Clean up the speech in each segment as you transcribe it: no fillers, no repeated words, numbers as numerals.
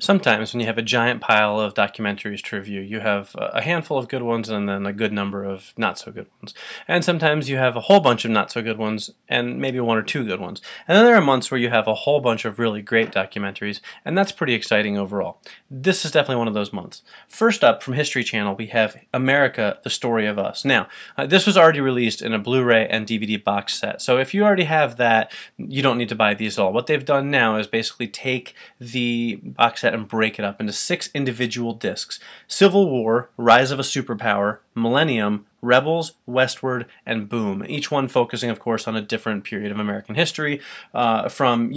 Sometimes when you have a giant pile of documentaries to review, you have a handful of good ones and then a good number of not so good ones. And sometimes you have a whole bunch of not so good ones and maybe one or two good ones. And then there are months where you have a whole bunch of really great documentaries, and that's pretty exciting overall. This is definitely one of those months. First up, from History Channel, we have America, The Story of Us. Now, this was already released in a Blu-ray and DVD box set, so if you already have that, you don't need to buy these at all. What they've done now is basically take the box set and break it up into 6 individual discs: Civil War, Rise of a Superpower, Millennium, Rebels, Westward, and Boom. Each one focusing, of course, on a different period of American history, from,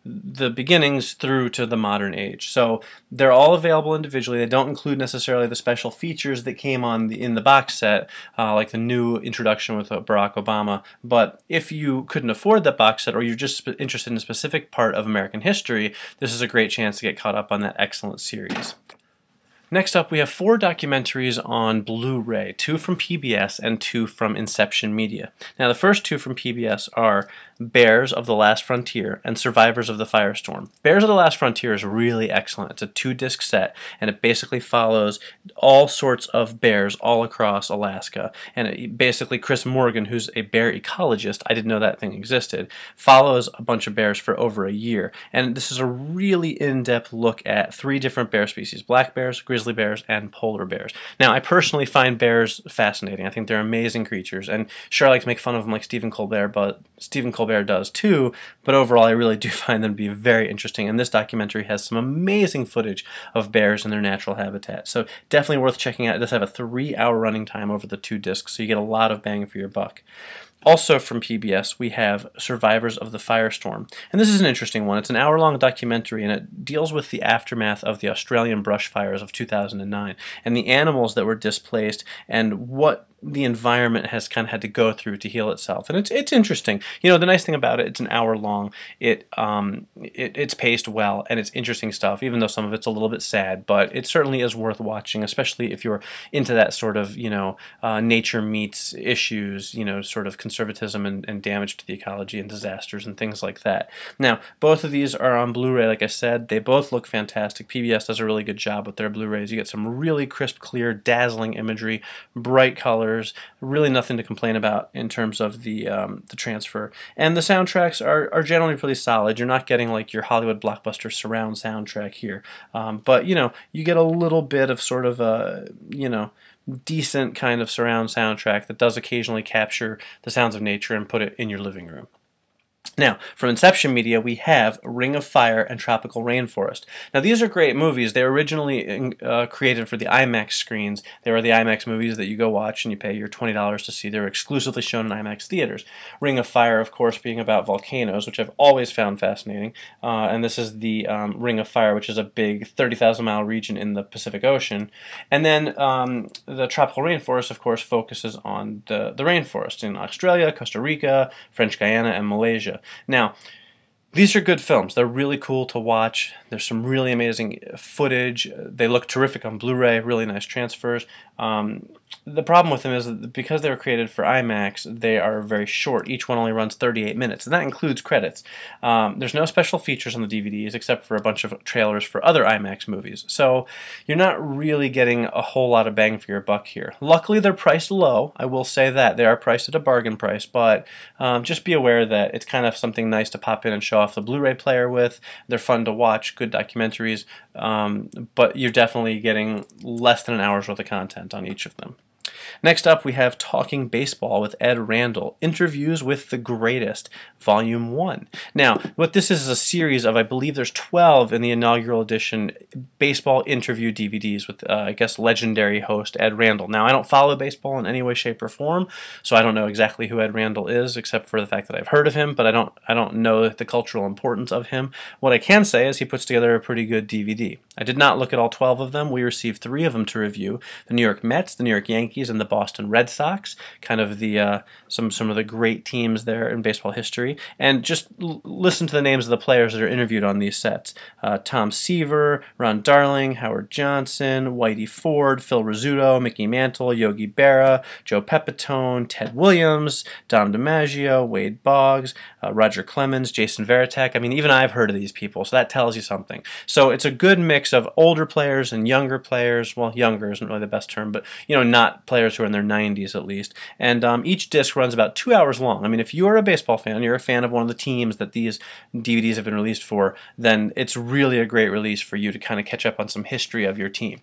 the beginnings through to the modern age. So they're all available individually. They don't include necessarily the special features that came in the box set, like the new introduction with Barack Obama. But if you couldn't afford that box set, or you're just interested in a specific part of American history, this is a great chance to get caught up on that excellent series. Next up, we have 4 documentaries on Blu-ray, 2 from PBS and 2 from Inception Media. Now, the first 2 from PBS are Bears of the Last Frontier and Survivors of the Firestorm. Bears of the Last Frontier is really excellent. It's a 2-disc set, and it basically follows all sorts of bears all across Alaska. And basically, Chris Morgan, who's a bear ecologist, I didn't know that thing existed, follows a bunch of bears for over a year. And this is a really in-depth look at 3 different bear species: black bears, grizzly bears, and polar bears. Now, I personally find bears fascinating. I think they're amazing creatures, and sure, I like to make fun of them like Stephen Colbert does too, but overall I really do find them to be very interesting, and this documentary has some amazing footage of bears in their natural habitat. So definitely worth checking out. It does have a 3-hour running time over the 2 discs, so you get a lot of bang for your buck. Also from PBS, we have Survivors of the Firestorm. And this is an interesting one. It's an hour-long documentary, and it deals with the aftermath of the Australian brush fires of 2009 and the animals that were displaced and what the environment has kind of had to go through to heal itself. And it's interesting. You know, the nice thing about it, it's an hour long. It's paced well, and it's interesting stuff, even though some of it's a little bit sad, but it certainly is worth watching, especially if you're into that sort of, nature meets issues, sort of conservatism and damage to the ecology and disasters and things like that. Now, both of these are on Blu-ray, like I said. They both look fantastic. PBS does a really good job with their Blu-rays. You get some really crisp, clear, dazzling imagery, bright colors, really nothing to complain about in terms of the transfer. And the soundtracks are generally pretty solid. You're not getting like your Hollywood blockbuster surround soundtrack here, but you get a little bit of sort of a decent kind of surround soundtrack that does occasionally capture the sounds of nature and put it in your living room. Now, from Inception Media, we have Ring of Fire and Tropical Rainforest. Now, these are great movies. They were originally created for the IMAX screens. They were the IMAX movies that you go watch and you pay your $20 to see. They're exclusively shown in IMAX theaters. Ring of Fire, of course, being about volcanoes, which I've always found fascinating. And this is the Ring of Fire, which is a big 30,000-mile region in the Pacific Ocean. And then the Tropical Rainforest, of course, focuses on the rainforest in Australia, Costa Rica, French Guiana, and Malaysia. Now, these are good films. They're really cool to watch. There's some really amazing footage. They look terrific on Blu-ray, really nice transfers. The problem with them is that because they were created for IMAX, they are very short. Each one only runs 38 minutes, and that includes credits. There's no special features on the DVDs except for a bunch of trailers for other IMAX movies. So you're not really getting a whole lot of bang for your buck here. Luckily, they're priced low. I will say that. They are priced at a bargain price, but just be aware that it's kind of something nice to pop in and show off the Blu-ray player with. They're fun to watch, good documentaries, but you're definitely getting less than an hour's worth of content on each of them. Next up, we have Talking Baseball with Ed Randall, Interviews with the Greatest, Volume 1. Now, what this is a series of, I believe there's 12 in the inaugural edition, baseball interview DVDs with, I guess, legendary host Ed Randall. Now, I don't follow baseball in any way, shape, or form, so I don't know exactly who Ed Randall is, except for the fact that I've heard of him, but I don't know the cultural importance of him. What I can say is he puts together a pretty good DVD. I did not look at all 12 of them. We received 3 of them to review: the New York Mets, the New York Yankees, Yankees and the Boston Red Sox, kind of the some of the great teams there in baseball history. And just listen to the names of the players that are interviewed on these sets. Tom Seaver, Ron Darling, Howard Johnson, Whitey Ford, Phil Rizzuto, Mickey Mantle, Yogi Berra, Joe Pepitone, Ted Williams, Dom DiMaggio, Wade Boggs, Roger Clemens, Jason Varitek. I mean, even I've heard of these people, so that tells you something. So it's a good mix of older players and younger players. Well, younger isn't really the best term, but not players who are in their 90s at least. And each disc runs about 2 hours long. I mean, if you are a baseball fan, you're a fan of one of the teams that these DVDs have been released for, then it's really a great release for you to kind of catch up on some history of your team.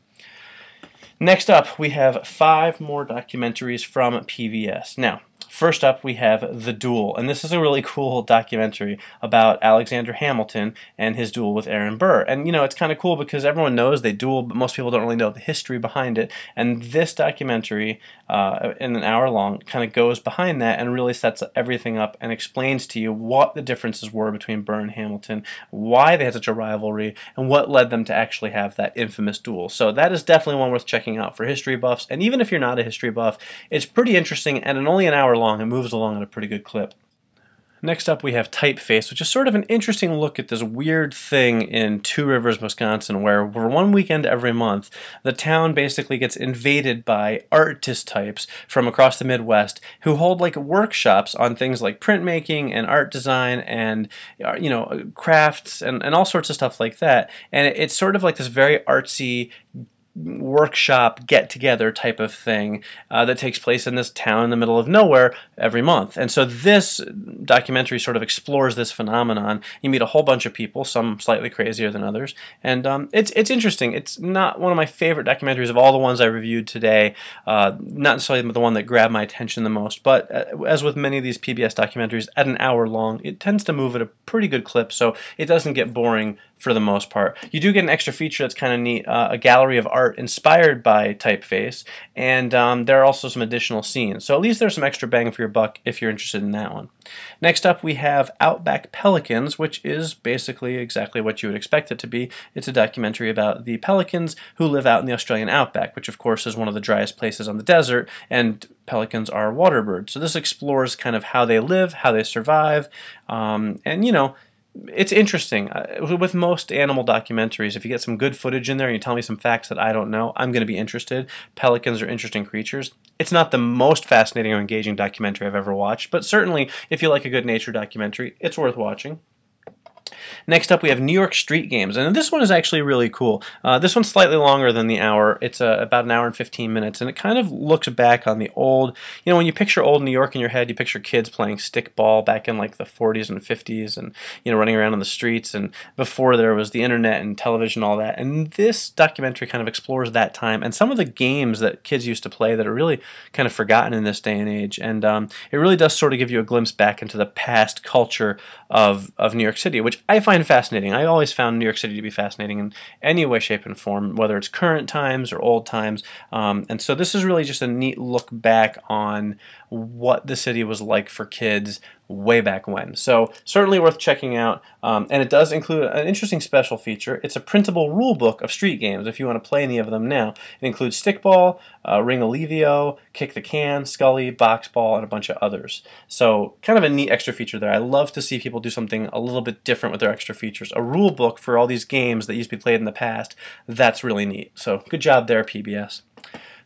Next up, we have 5 more documentaries from PBS. Now, first up, we have The Duel, and this is a really cool documentary about Alexander Hamilton and his duel with Aaron Burr. And, it's kind of cool because everyone knows they duel, but most people don't really know the history behind it. And this documentary, in an hour long, kind of goes behind that and really sets everything up and explains to you what the differences were between Burr and Hamilton, why they had such a rivalry, and what led them to actually have that infamous duel. So that is definitely one worth checking out for history buffs. And even if you're not a history buff, it's pretty interesting, and in only an hour long, it moves along at a pretty good clip. Next up, we have Typeface, which is sort of an interesting look at this weird thing in Two Rivers, Wisconsin, where for one weekend every month, the town basically gets invaded by artist types from across the Midwest who hold like workshops on things like printmaking and art design and crafts and all sorts of stuff like that. And it's sort of like this very artsy workshop get-together type of thing that takes place in this town in the middle of nowhere every month. And so this documentary sort of explores this phenomenon. You meet a whole bunch of people, some slightly crazier than others, and it's interesting. It's not one of my favorite documentaries of all the ones I reviewed today, not necessarily the one that grabbed my attention the most, but as with many of these PBS documentaries, at an hour long, it tends to move at a pretty good clip, so it doesn't get boring for the most part. You do get an extra feature that's kind of neat, a gallery of art inspired by Typeface, and there are also some additional scenes. So at least there's some extra bang for your buck if you're interested in that one. Next up, we have Outback Pelicans, which is basically exactly what you would expect it to be. It's a documentary about the pelicans who live out in the Australian outback, which of course is one of the driest places on the desert, and pelicans are water birds. So this explores kind of how they live, how they survive, and it's interesting. With most animal documentaries, if you get some good footage in there and you tell me some facts that I don't know, I'm going to be interested. Pelicans are interesting creatures. It's not the most fascinating or engaging documentary I've ever watched, but certainly if you like a good nature documentary, it's worth watching. Next up, we have New York Street Games, and this one is actually really cool. This one's slightly longer than the hour. It's about an hour and 15 minutes, and it kind of looks back on the old, when you picture old New York in your head, you picture kids playing stickball back in like the 40s and 50s and, running around on the streets, and before there was the internet and television, all that. And this documentary kind of explores that time and some of the games that kids used to play that are really kind of forgotten in this day and age. And it really does sort of give you a glimpse back into the past culture of New York City, which I find fascinating. I always found New York City to be fascinating in any way, shape, and form, whether it's current times or old times. And so this is really just a neat look back on what the city was like for kids way back when. So certainly worth checking out. And it does include an interesting special feature. It's a printable rule book of street games if you want to play any of them now. It includes stickball, ring alevio, kick the can, scully, box ball, and a bunch of others. So kind of a neat extra feature there. I love to see people do something a little bit different with their extra features. A rule book for all these games that used to be played in the past, that's really neat. So good job there, PBS.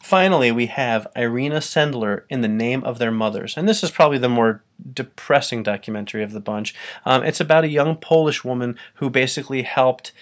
Finally, we have Irina Sendler, In the Name of Their Mothers. And this is probably the more depressing documentary of the bunch. It's about a young Polish woman who basically helped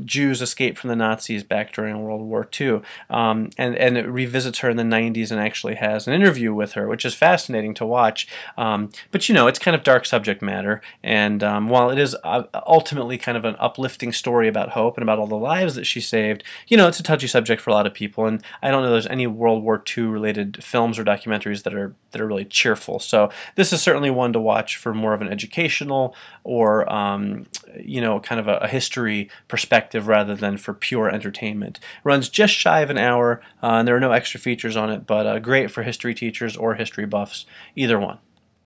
Jews escape from the Nazis back during World War II. And it revisits her in the 90s and actually has an interview with her, which is fascinating to watch. But it's kind of dark subject matter. And while it is ultimately kind of an uplifting story about hope and about all the lives that she saved, it's a touchy subject for a lot of people. And I don't know there's any World War II related films or documentaries that are really cheerful. So this is certainly one to watch for more of an educational or kind of a history perspective rather than for pure entertainment. Runs just shy of an hour, and there are no extra features on it, but great for history teachers or history buffs, either one.